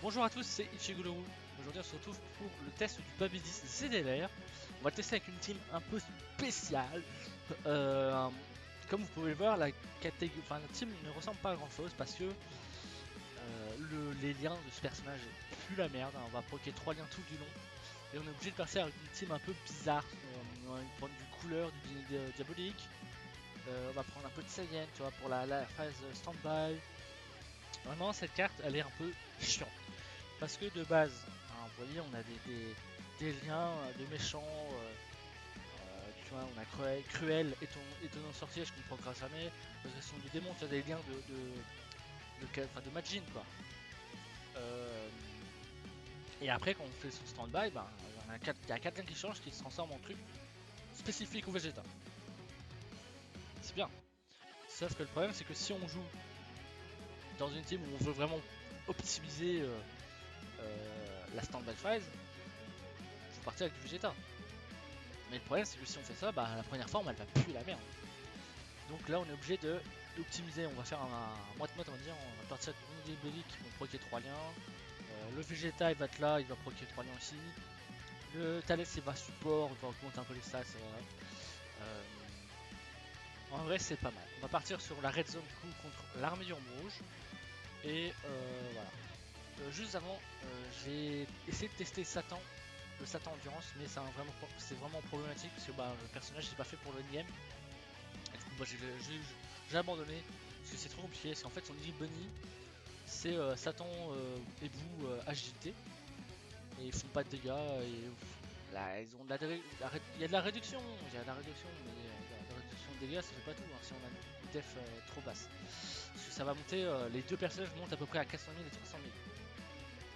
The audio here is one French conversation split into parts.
Bonjour à tous, c'est Ichiguro. Aujourd'hui on se retrouve pour le test du Baby 10 ZLR. On va le tester avec une team un peu spéciale. Euh, Comme vous pouvez le voir, la team ne ressemble pas à grand chose parce que les liens de ce personnage puent la merde. On va proquer 3 liens tout du long. Et on est obligé de passer avec une team un peu bizarre. On va prendre du couleur, du diabolique. On va prendre un peu de Saiyan, tu vois, pour la phase stand-by. Vraiment, cette carte, elle est un peu chiante. Parce que de base, hein, vous voyez, on a des liens de méchants. Tu vois, on a Cruel étonnant sorcier, je comprends jamais. Parce que ce sont des démons, tu as des liens de Majin, quoi. Euh, et après, quand on fait son stand-by, ben, il y a 4 liens qui changent, qui se transforment en trucs spécifiques au Vegeta. C'est bien. Sauf que le problème, c'est que si on joue dans une team où on veut vraiment optimiser la stand-by phase, faut partir avec du Vegeta. Mais le problème, c'est que si on fait ça, bah, la première forme, elle va puer la merde. Donc là, on est obligé d'optimiser. On va faire un moite-moite, on va dire. On va partir d'une idée qui vont proquer 3 liens. Le Vegeta, il va être là, il va proquer 3 liens aussi. Le Thales, il va support, il va augmenter un peu les stats. Euh, En vrai, c'est pas mal. On va partir sur la red zone du coup contre l'armure rouge. Et voilà. Juste avant, j'ai essayé de tester Satan, le Satan Endurance, mais c'est vraiment problématique parce que bah, le personnage n'est pas fait pour le game. Et du coup, bah, j'ai abandonné parce que c'est trop compliqué. Parce qu'en fait, son Lily Bunny, c'est Satan et Boo agilité et ils font pas de dégâts. Et là, ils ont de il y a de la réduction, mais la réduction de dégâts, ça fait pas tout hein, si on a une def trop basse. Parce que ça va monter, les deux personnages montent à peu près à 400 000 et 300 000.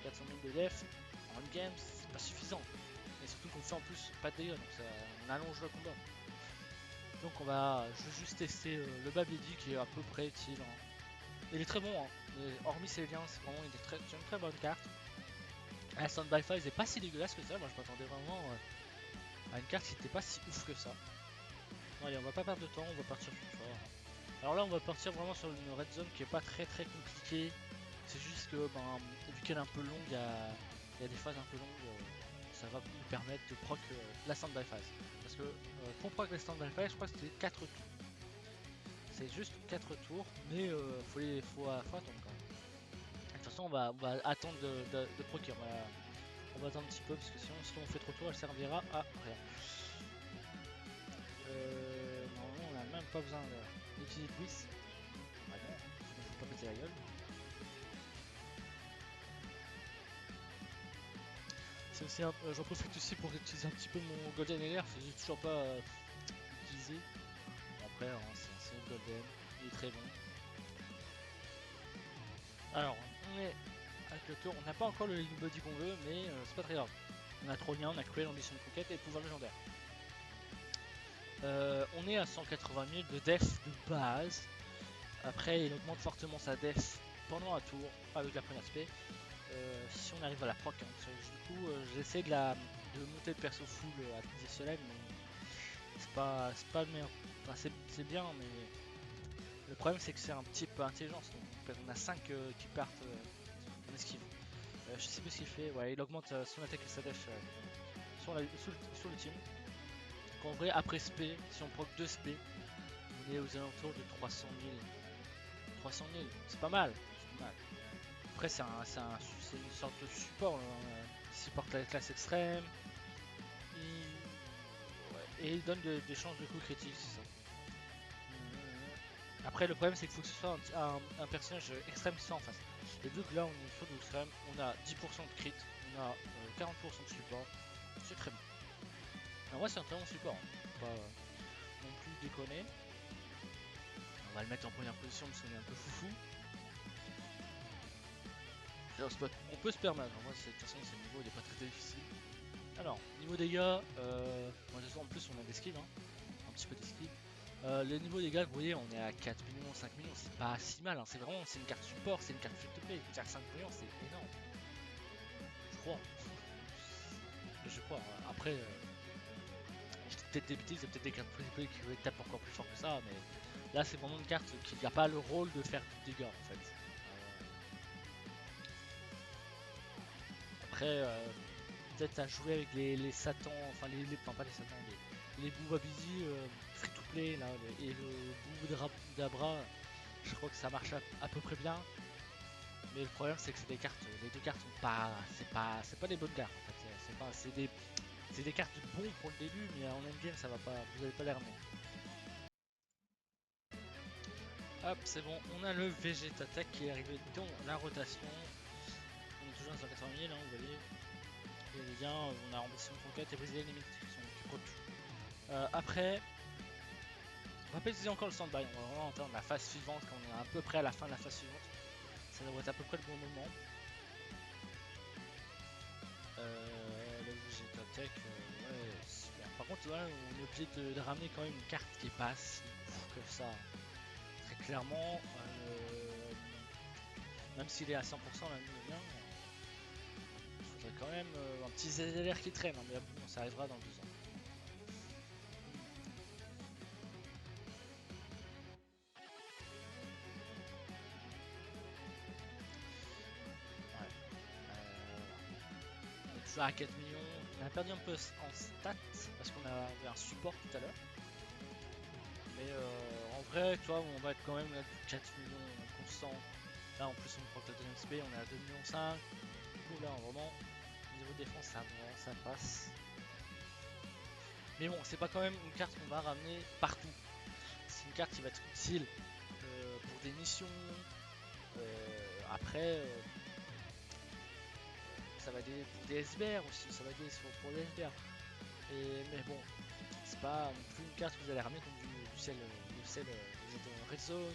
400 000 de def en game, c'est pas suffisant. Et surtout qu'on fait en plus pas de dégâts, donc ça, on allonge le combat. Donc je vais juste tester le Babidi qui est à peu près utile. Hein. Il est très bon, hein. Mais hormis ses liens, c'est une très bonne carte. La Stand by Phase est pas si dégueulasse que ça, moi je m'attendais vraiment à une carte qui n'était pas si ouf que ça. Bon, allez, on va pas perdre de temps, on va partir sur ça. Alors là, on va partir vraiment sur une red zone qui est pas très compliquée. C'est juste que, ben, vu qu'elle est un peu longue, il y a des phases un peu longues. Ça va nous permettre de proc la stand by phase. Parce que pour proc la stand by phase, je crois que c'était 4 tours. C'est juste 4 tours, mais faut attendre quand même. De toute façon, on va attendre de proc. On va attendre un petit peu parce que sinon, si on fait trop tôt, elle servira à rien. Normalement, on n'a même pas besoin d'utiliser Twist. Ah non, je ne vais pas péter la gueule. J'en profite aussi pour utiliser un petit peu mon Golden LR, que j'ai toujours pas utilisé. Bon, après, hein, c'est un Golden, il est très bon. Alors, on est avec le tour, on n'a pas encore le Link Body qu'on veut, mais c'est pas très grave. On a trop bien, on a Cruel, Ambition de Conquête et pouvoir légendaire. On est à 180 000 de def de base. Après, il augmente fortement sa def pendant un tour avec la première aspect. Si on arrive à la proc, hein, du coup, j'essaie de monter le perso full à des soleil, mais c'est pas le meilleur. Enfin, c'est bien, mais le problème c'est que c'est un petit peu intelligent. On a 5 qui partent en esquive. Je sais plus ce qu'il fait. Ouais, il augmente son attaque et sa def sur le team. Donc en vrai, après SP, si on proc 2 SP, on est aux alentours de 300 000. 300 000, c'est pas mal. Pas mal. Après, c'est une sorte de support. Là, hein. Il supporte la classe extrême. Et il donne des chances de coups critiques, c'est ça. Après, le problème, c'est qu'il faut que ce soit un personnage extrême qui soit en face. Et vu que là, on est sur de l'extrême, on a 10% de crit, on a 40% de support. C'est très bon. Alors, moi, c'est un très bon support. Hein. Pas non plus déconner. On va le mettre en première position parce qu'on est un peu foufou. Alors, on peut se permettre. Moi, de toute façon, ce niveau il est pas très difficile. Alors, niveau dégâts, en plus, on a des skills. Hein. Un petit peu des skills. Le niveau des gars, vous voyez, on est à 4 millions, 5 millions, c'est pas si mal, hein. C'est une carte support, c'est une carte free to play. Faire 5 millions, c'est énorme. Je crois. Je crois. Après, j'ai peut-être des bêtises, il y a peut-être des cartes free to play qui tapent encore plus fort que ça, mais là, c'est vraiment une carte qui n'a pas le rôle de faire du dégât en fait. après, peut-être à jouer avec les Satan, enfin enfin pas les Satan, les Boubabidi free to play là, et le Boubou d'Abra, je crois que ça marche à peu près bien. Mais le problème c'est que c'est des cartes, les deux cartes sont pas, c'est pas des bonnes cartes en fait. C'est des cartes bons pour le début, mais en endgame ça va pas, vous allez pas les ramener. Hop, c'est bon, on a le Vegetatek qui est arrivé dans la rotation. On est toujours à 180 000, hein, vous voyez. Et les liens, on a ambition de conquête et briser les limites qui sont plus proches. Après, on va pas utiliser encore le standby, on va vraiment attendre la phase suivante quand on est à peu près à la fin de la phase suivante. Ça devrait être à peu près le bon moment. Le Vegetatek, ouais, super. Par contre, ouais, on est obligé de ramener quand même une carte qui est pas si ouf que ça. Très clairement, même s'il est à 100% là, le lien, il faudrait quand même un petit ZLR qui traîne, hein, mais bon, ça arrivera dans 2 ans. Ouais. On est toujours à 4 millions. On a perdu un peu en stats parce qu'on avait un support tout à l'heure. Mais en vrai, tu vois, on va être quand même à 4 millions constant. Là, en plus, on prend que la deuxième SP, on est à 2 millions 5. Du coup, là, vraiment, niveau défense, ça passe. Mais bon, c'est pas quand même une carte qu'on va ramener partout. C'est une carte qui va être utile pour des missions. Après, ça va aider pour des SBR aussi, ça va aider pour des SBR. Mais bon, c'est pas non plus une carte que vous allez ramener comme du sel, vous êtes en red zone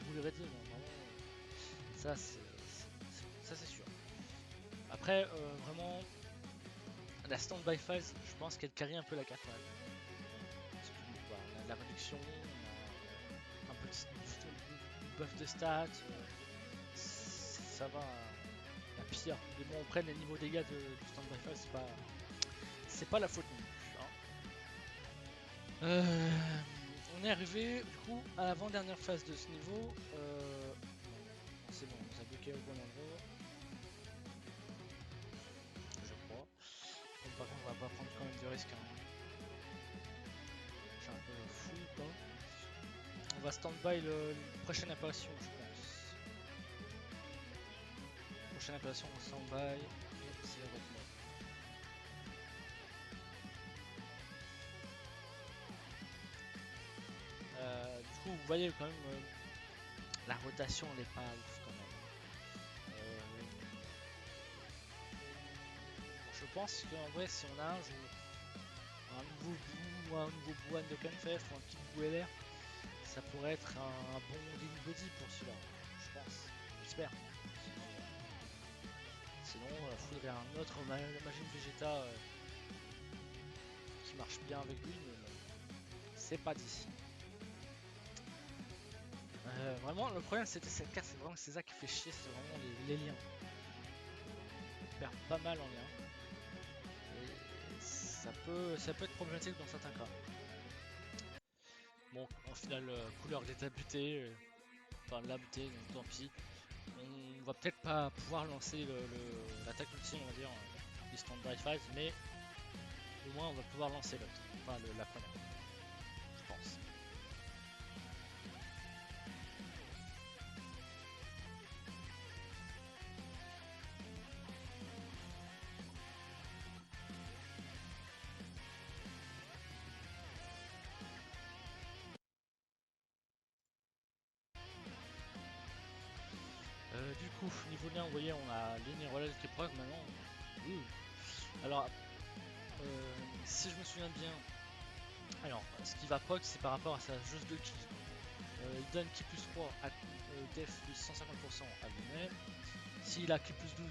ou le red zone, hein, vraiment, ça c'est sûr. Après, vraiment, la stand-by phase, je pense qu'elle carry un peu la carte quand même. Parce que bah, on a de la réduction, on a un petit buff de stats, ça va la pire. Mais bon, on prenne les niveaux dégâts du stand-by phase, c'est pas la faute non plus. Hein. On est arrivé du coup à l'avant-dernière phase de ce niveau. C'est bon, on nous a bloqué au bon endroit. Je crois. Bon, par contre, on va pas prendre quand même de risques. Hein. Je suis un peu fou ou pas. On va stand-by la prochaine apparition, je pense. Prochaine apparition, on stand-by. Et c'est le rythme. Du coup, vous voyez quand même, la rotation n'est pas ouf quand même. Je pense qu'en vrai, si on a un jour un nouveau Boo ou un nouveau Bouan de Canfef ou un petit Boo LR, ça pourrait être un bon Link Body pour celui-là, je pense. J'espère. Sinon, faudrait un autre Magine Vegeta qui marche bien avec lui, mais c'est pas dit. Vraiment, le problème c'était cette carte, c'est vraiment ça qui fait chier, c'est vraiment les liens. On perd pas mal en liens. Et ça peut être problématique dans certains cas. Bon, au final, couleur de l'état buté, enfin la buté, donc tant pis. On va peut-être pas pouvoir lancer l'attaque ultime, on va dire, du stand-by phase, mais au moins on va pouvoir lancer l'autre, enfin la première, je pense. Du coup, niveau lien, vous voyez, on a ligne relais qui est proc maintenant. Oui. Alors, si je me souviens bien, alors ce qui va proc, c'est par rapport à sa jauge de ki. Il donne ki plus 3 à def plus 150% à lui-même. S'il a ki plus 12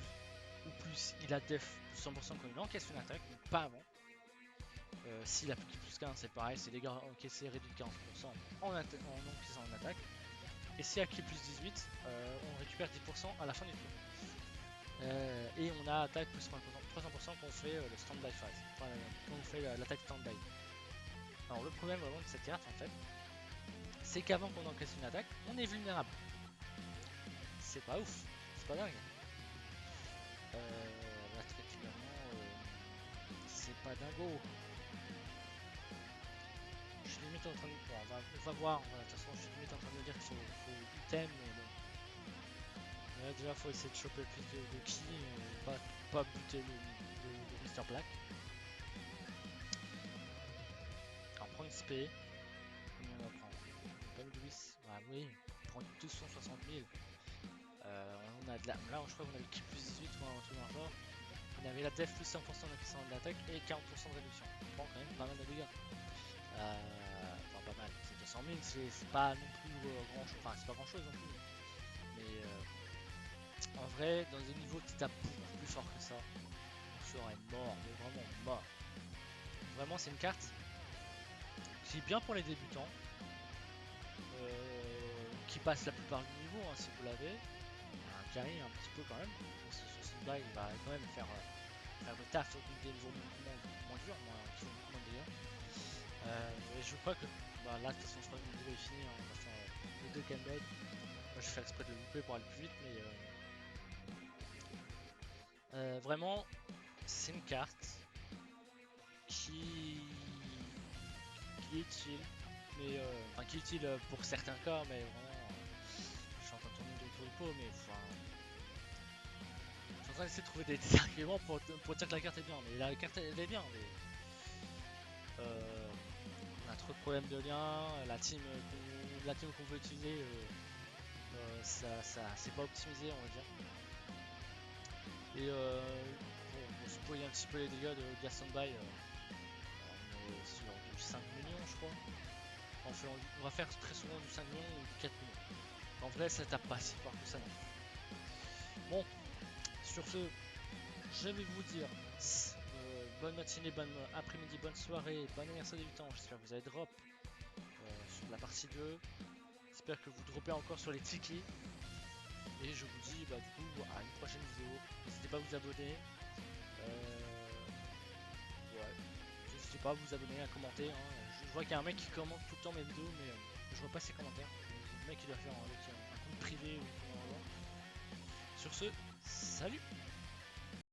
ou plus, il a def plus 100% quand il encaisse une attaque, donc pas avant. S'il a ki plus 15, c'est pareil, c'est dégâts encaissés réduits de 40% en encaissant une attaque. Et si à ki plus 18, on récupère 10% à la fin du tour. Et on a attaque plus 300% quand on fait le stand-by phase, enfin, quand on fait l'attaque stand-by. Alors le problème vraiment de cette carte en fait, c'est qu'avant qu'on encaisse une attaque, on est vulnérable. C'est pas ouf, c'est pas dingue. go. Je suis limite en train de... Bon, on va voir. Voilà, de toute façon, je suis limite en train de me dire qu'il faut item, mais bon. Là, déjà, faut essayer de choper le plus de ki, pas buter le Mister Black. Alors, prendre XP. Combien on va prendre? Pas 1008. Ah oui, prendre 260 000. On a de la... Là, je crois qu'on a le ki plus 18 ou un truc dans le genre. On avait la def plus 100% de puissance d'attaque et 40% de réduction. On prend quand même pas mal de dégâts. Enfin, pas mal. C'est 200 000, c'est pas non plus grand chose. Enfin, c'est pas grand chose non plus. Mais en vrai, dans des niveaux qui tapent beaucoup plus fort que ça, on serait mort, mais vraiment mort. Vraiment, c'est une carte qui est bien pour les débutants, qui passe la plupart du niveau hein, si vous l'avez. Un carry un petit peu quand même, parce que sur cette bague il va quand même faire le taf sur des niveaux moins durs, qui font beaucoup moins de dégâts. Et je crois que bah, là de toute façon je crois que le niveau est fini, hein, on va faire le 2 game mode. Moi je vais faire exprès de le louper pour aller plus vite, mais vraiment c'est une carte qui est utile, mais enfin qui est utile pour certains cas, mais vraiment je suis en train de tourner autour du pot, mais enfin je suis en train d'essayer de trouver des arguments pour dire que la carte est bien, mais la carte elle est bien, mais on a trop de problèmes de lien, la team qu'on veut utiliser, ça c'est pas optimisé on va dire. Et bon, pour spoiler un petit peu les dégâts de Gaston Bay, on est sur du 5 millions je crois. On va faire très souvent du 5 millions ou du 4 millions. En vrai ça tape pas si fort que ça non. Bon, sur ce, je vais vous dire bonne matinée, bonne après-midi, bonne soirée, bon anniversaire débutant. J'espère que vous avez drop sur la partie 2. J'espère que vous droppez encore sur les tickets. Et je vous dis bah, du coup à une prochaine vidéo. N'hésitez pas à vous abonner. Ouais. N'hésitez pas à vous abonner, à commenter. Hein. Je vois qu'il y a un mec qui commente tout le temps mes vidéos, mais je vois pas ses commentaires. Le mec il doit faire avec un compte privé ou comment on va voir. Sur ce, salut!